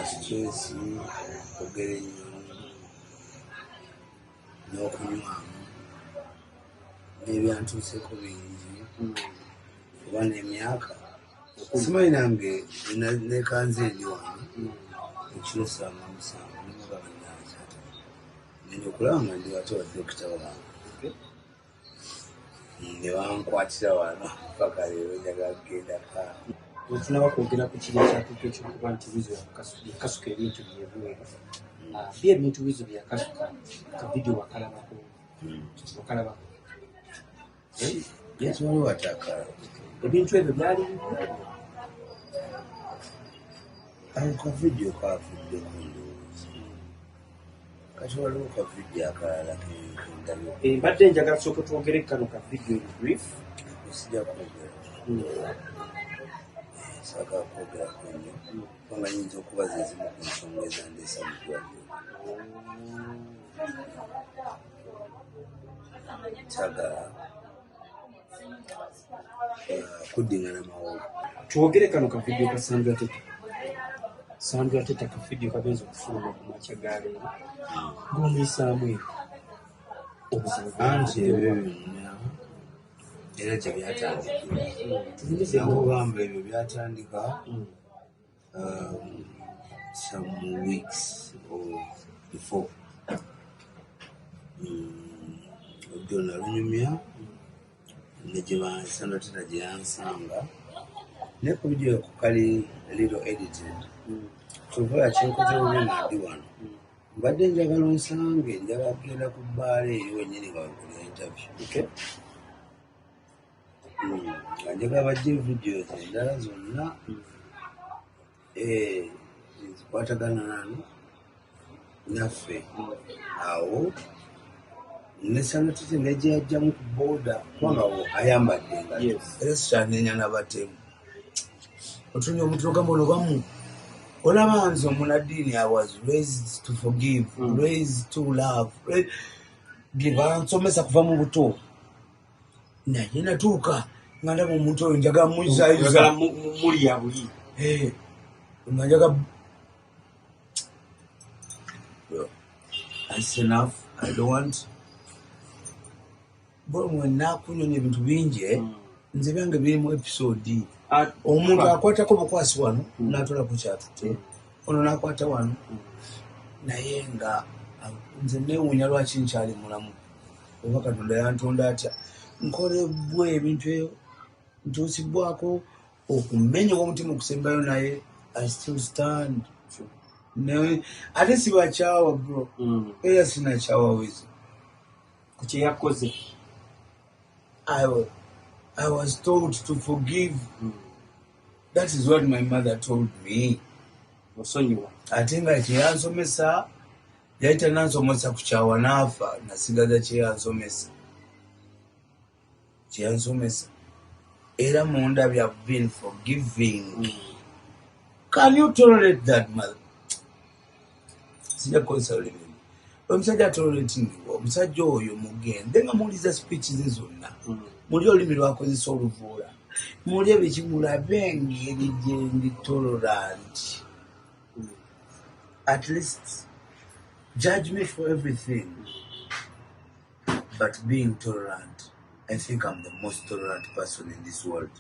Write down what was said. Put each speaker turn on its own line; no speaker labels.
stress okugera ennyo n'okunywamu n'ebyantuuseko bingi kuba n'emyaka simanyi nange nekanze endi wano ekiro 7:30 nimugabanyaakyata nenya okulaba nga ndi wate wa dokita wange ne bankwatira wano paka leero njagala kugendaka.
Otunaba kwogera ku kiri ekyatuuka ekyokuba nti Wizo yakasuka ebintu byebweru bye ebintu Wizo byakasuka akavidiyo wakalabako
ekiwali watakala
ebintu ebyo byali
ako kavidiyo kafudde kundowooza kati waliwo kavidiyo akalala kendabyo
mbadde njagala tusooke twogere kano kavidiyo brief
sijja kwogera saagala kwogerako nnyo kubanga nyinza okubaza ezimu ku nsonga ezandeesa mu ddwaliro saagala kuddingana mawolu.
Twogere kano kavidiyo ka Sandra Teta kavidiyo kagenza okufuluma ku makya ga leero ng'omuyisaamu ebyo obuzibu
anti ebyo byonna era gye byatandikira okugamba ebyo byatandika some weeks or before ojjo nalunyumya Sandra Teta gye yansanga ne ku vidiyo kukali little edited kyova kinkoze bubi nadi wano mbadde njagala onsange njagala kugenda ku bbaala eyo wennyini nga bakolera interview nga njagala bajje vidiyo endala zonna zikwatagana nani naffe awo ne Sandra Teta negye yajjamu ku booda kubanga ayambadde nga restaurant enyana batemu otunya omuntu ogamba ono bamu olaba nze omunaddiini I was raised to forgive, raised to love, bansomesa kuva mu buto naye natuuka nga ndaba omuntu oyo njagala muyisaayiza
muli ya buli
nga njagala that's enough. I don't want bwe nakunyonya ebintu bingi nze byange biri mu episode omuntu akwatako bukwasi wano n'atola ku kyatutte ono n'akwata wano naye nga nze neewuunya lwaki nkyali mulamu oba Katonda yantonda atya nkolebwa ebintu eyo ntuusibwako okumenyebwa omutima okusembayo naye I still stand ate sibakyawa bro era sinakyawa Wizo
ku kye yakoze.
I was told to forgive. That is what my mother told me. Ate nga kyeyansomesa yayita nansomesa kukyawa naafa nasigaza kyeyansomesa era mundabye I've been forgiving. Can you tolerate that, mother? Sijja kukozesa olulimi omusajja atololetingibwa omusajja oyo mugende nga muwuliza speech ze zonna muli olulimi lwakozesa oluvuula muli ebikimulabe engeri gyendi tolerant. At least judge me for everything but being tolerant, I think I'm the most tolerant person in this world.